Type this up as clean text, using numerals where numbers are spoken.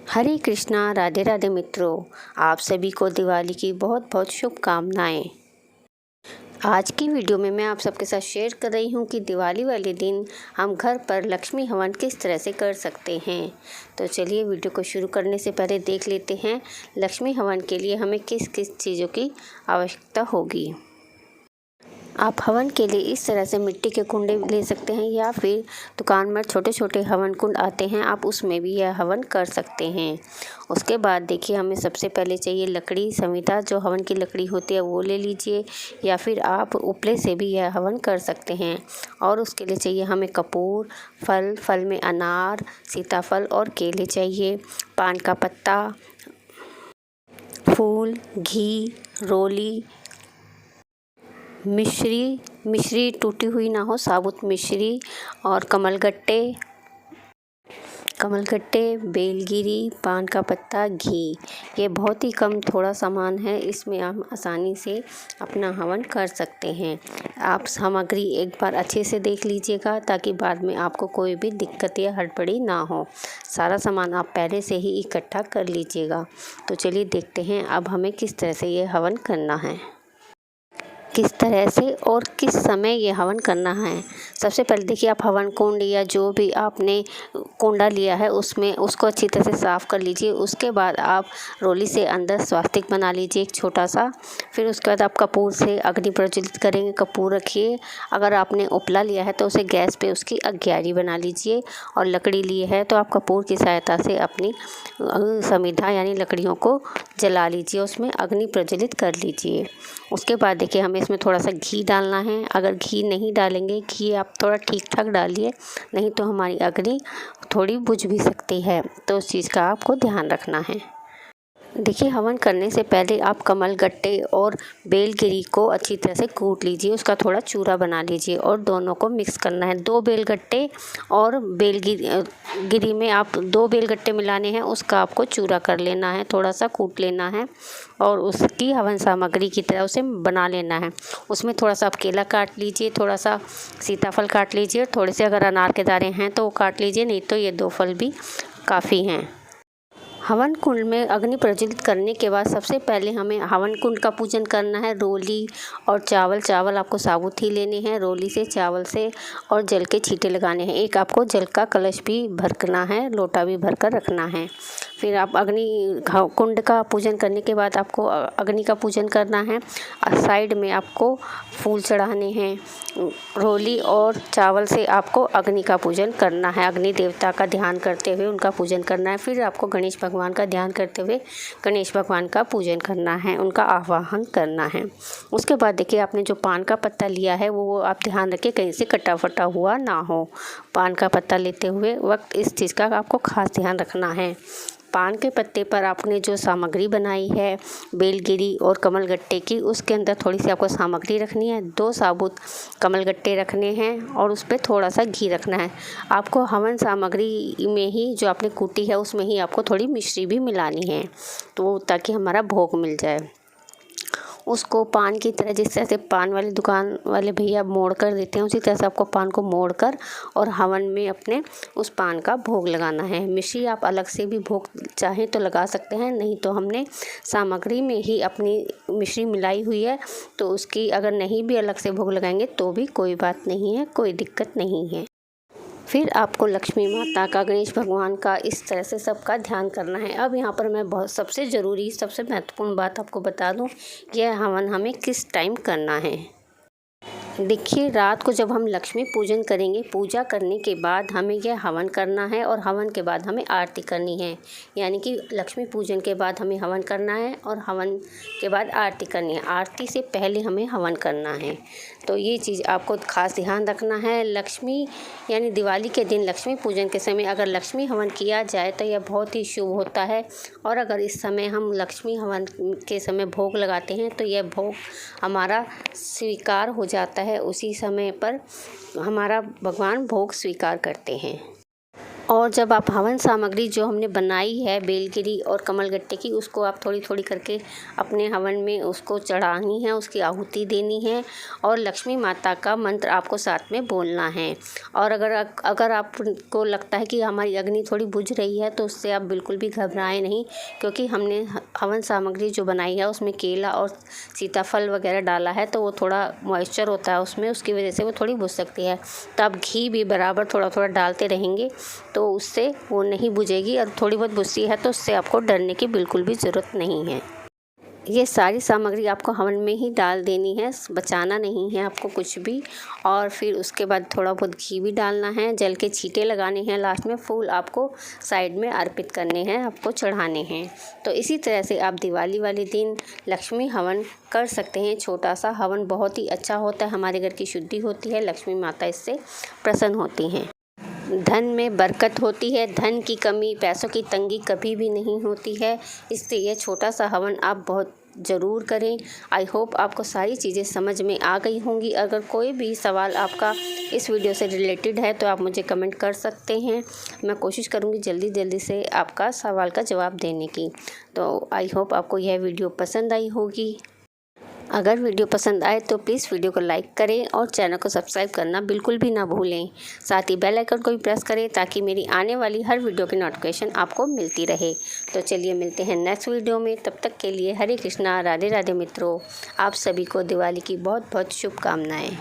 हरे कृष्णा, राधे राधे मित्रों। आप सभी को दिवाली की बहुत बहुत शुभकामनाएं। आज की वीडियो में मैं आप सबके साथ शेयर कर रही हूं कि दिवाली वाले दिन हम घर पर लक्ष्मी हवन किस तरह से कर सकते हैं। तो चलिए वीडियो को शुरू करने से पहले देख लेते हैं लक्ष्मी हवन के लिए हमें किस किस चीज़ों की आवश्यकता होगी। आप हवन के लिए इस तरह से मिट्टी के कुंडे ले सकते हैं या फिर दुकान में छोटे छोटे हवन कुंड आते हैं, आप उसमें भी यह हवन कर सकते हैं। उसके बाद देखिए हमें सबसे पहले चाहिए लकड़ी। संविदा जो हवन की लकड़ी होती है वो ले लीजिए या फिर आप उपले से भी यह हवन कर सकते हैं। और उसके लिए चाहिए हमें कपूर, फल में अनार, सीताफल और केले चाहिए, पान का पत्ता, फूल, घी, रोली, मिश्री टूटी हुई ना हो, साबुत मिश्री और कमलगट्टे, बेलगिरी, पान का पत्ता, घी। ये बहुत ही कम थोड़ा सामान है, इसमें हम आसानी से अपना हवन कर सकते हैं। आप सामग्री एक बार अच्छे से देख लीजिएगा ताकि बाद में आपको कोई भी दिक्कत या हड़बड़ी ना हो। सारा सामान आप पहले से ही इकट्ठा कर लीजिएगा। तो चलिए देखते हैं अब हमें किस तरह से ये हवन करना है, किस तरह से और किस समय ये हवन करना है। सबसे पहले देखिए आप हवन कुंड या जो भी आपने कुंडा लिया है उसमें उसको अच्छी तरह से साफ़ कर लीजिए। उसके बाद आप रोली से अंदर स्वास्तिक बना लीजिए एक छोटा सा। फिर उसके बाद आप कपूर से अग्नि प्रज्वलित करेंगे। कपूर रखिए। अगर आपने उपला लिया है तो उसे गैस पे उसकी अग्यारी बना लीजिए और लकड़ी ली है तो आप कपूर की सहायता से अपनी समिधा यानी लकड़ियों को जला लीजिए, उसमें अग्नि प्रज्वलित कर लीजिए। उसके बाद देखिए हमें इसमें थोड़ा सा घी डालना है। अगर घी नहीं डालेंगे, घी आप थोड़ा ठीक ठाक डालिए, नहीं तो हमारी अग्नि थोड़ी बुझ भी सकती है, तो उस चीज़ का आपको ध्यान रखना है। देखिए हवन करने से पहले आप कमलगट्टे और बेलगिरी को अच्छी तरह से कूट लीजिए, उसका थोड़ा चूरा बना लीजिए और दोनों को मिक्स करना है। 2 बेलगट्टे और गिरी में आप 2 बेलगट्टे मिलाने हैं, उसका आपको चूरा कर लेना है, थोड़ा सा कूट लेना है और उसकी हवन सामग्री की तरह उसे बना लेना है। उसमें थोड़ा सा आप केला काट लीजिए, थोड़ा सा सीताफल काट लीजिए, थोड़े से अगर अनार के दाने हैं तो वो काट लीजिए, नहीं तो ये 2 फल भी काफ़ी हैं। हवन कुंड में अग्नि प्रज्वलित करने के बाद सबसे पहले हमें हवन कुंड का पूजन करना है। रोली और चावल आपको साबुत ही लेने हैं, रोली से, चावल से, और जल के छींटे लगाने हैं। एक आपको जल का कलश भी भरना है, लोटा भी भर कर रखना है। फिर आप अग्नि कुंड का पूजन करने के बाद आपको अग्नि का पूजन करना है। साइड में आपको फूल चढ़ाने हैं। रोली और चावल से आपको अग्नि का पूजन करना है, अग्नि देवता का ध्यान करते हुए उनका पूजन करना है। फिर आपको गणेश भगवान का ध्यान करते हुए गणेश भगवान का पूजन करना है, उनका आवाहन करना है। उसके बाद देखिए आपने जो पान का पत्ता लिया है वो आप ध्यान रखिए कहीं से कटा फटा हुआ ना हो। पान का पत्ता लेते हुए वक्त इस चीज़ का आपको खास ध्यान रखना है। पान के पत्ते पर आपने जो सामग्री बनाई है बेलगिरी और कमलगट्टे की, उसके अंदर थोड़ी सी आपको सामग्री रखनी है। 2 साबुत कमलगट्टे रखने हैं और उस पर थोड़ा सा घी रखना है। आपको हवन सामग्री में ही जो आपने कूटी है उसमें ही आपको थोड़ी मिश्री भी मिलानी है, तो ताकि हमारा भोग मिल जाए। उसको पान की तरह, जिस तरह से पान वाली दुकान वाले भैया मोड़ कर देते हैं, उसी तरह से आपको पान को मोड़ कर और हवन में अपने उस पान का भोग लगाना है। मिश्री आप अलग से भी भोग चाहें तो लगा सकते हैं, नहीं तो हमने सामग्री में ही अपनी मिश्री मिलाई हुई है, तो उसकी अगर नहीं भी अलग से भोग लगाएंगे तो भी कोई बात नहीं है, कोई दिक्कत नहीं है। फिर आपको लक्ष्मी माता का, गणेश भगवान का, इस तरह से सबका ध्यान करना है। अब यहाँ पर मैं बहुत सबसे ज़रूरी, सबसे महत्वपूर्ण बात आपको बता दूँ, यह हवन हमें किस टाइम करना है। देखिए रात को जब हम लक्ष्मी पूजन करेंगे, पूजा करने के बाद हमें यह हवन करना है और हवन के बाद हमें आरती करनी है। यानी कि लक्ष्मी पूजन के बाद हमें हवन करना है और हवन के बाद आरती करनी है। आरती से पहले हमें हवन करना है, तो ये चीज़ आपको खास ध्यान रखना है। लक्ष्मी यानी दिवाली के दिन लक्ष्मी पूजन के समय अगर लक्ष्मी हवन किया जाए तो यह बहुत ही शुभ होता है, और अगर इस समय हम लक्ष्मी हवन के समय भोग लगाते हैं तो यह भोग हमारा स्वीकार हो जाता है। उसी समय पर हमारा भगवान भोग स्वीकार करते हैं। और जब आप हवन सामग्री जो हमने बनाई है बेलगिरी और कमलगट्टे की, उसको आप थोड़ी थोड़ी करके अपने हवन में उसको चढ़ानी है, उसकी आहुति देनी है और लक्ष्मी माता का मंत्र आपको साथ में बोलना है। और अगर आपको लगता है कि हमारी अग्नि थोड़ी बुझ रही है तो उससे आप बिल्कुल भी घबराएं नहीं, क्योंकि हमने हवन सामग्री जो बनाई है उसमें केला और सीताफल वगैरह डाला है, तो वो थोड़ा मॉइस्चर होता है उसमें, उसकी वजह से वो थोड़ी बुझ सकती है। तो आप घी भी बराबर थोड़ा थोड़ा डालते रहेंगे तो उससे वो नहीं बुझेगी, और थोड़ी बहुत बुझती है तो उससे आपको डरने की बिल्कुल भी ज़रूरत नहीं है। ये सारी सामग्री आपको हवन में ही डाल देनी है, बचाना नहीं है आपको कुछ भी। और फिर उसके बाद थोड़ा बहुत घी भी डालना है, जल के छींटे लगाने हैं, लास्ट में फूल आपको साइड में अर्पित करने हैं, आपको चढ़ाने हैं। तो इसी तरह से आप दिवाली वाले दिन लक्ष्मी हवन कर सकते हैं। छोटा सा हवन बहुत ही अच्छा होता है, हमारे घर की शुद्धि होती है, लक्ष्मी माता इससे प्रसन्न होती हैं। धन में बरकत होती है, धन की कमी, पैसों की तंगी कभी भी नहीं होती है। इससे यह छोटा सा हवन आप बहुत ज़रूर करें। आई होप आपको सारी चीज़ें समझ में आ गई होंगी। अगर कोई भी सवाल आपका इस वीडियो से रिलेटेड है तो आप मुझे कमेंट कर सकते हैं। मैं कोशिश करूँगी जल्दी जल्दी से आपका सवाल का जवाब देने की। तो आई होप आपको यह वीडियो पसंद आई होगी। अगर वीडियो पसंद आए तो प्लीज़ वीडियो को लाइक करें और चैनल को सब्सक्राइब करना बिल्कुल भी ना भूलें। साथ ही बेल आइकन को भी प्रेस करें ताकि मेरी आने वाली हर वीडियो की नोटिफिकेशन आपको मिलती रहे। तो चलिए मिलते हैं नेक्स्ट वीडियो में, तब तक के लिए हरे कृष्णा, राधे राधे मित्रों। आप सभी को दिवाली की बहुत बहुत शुभकामनाएँ।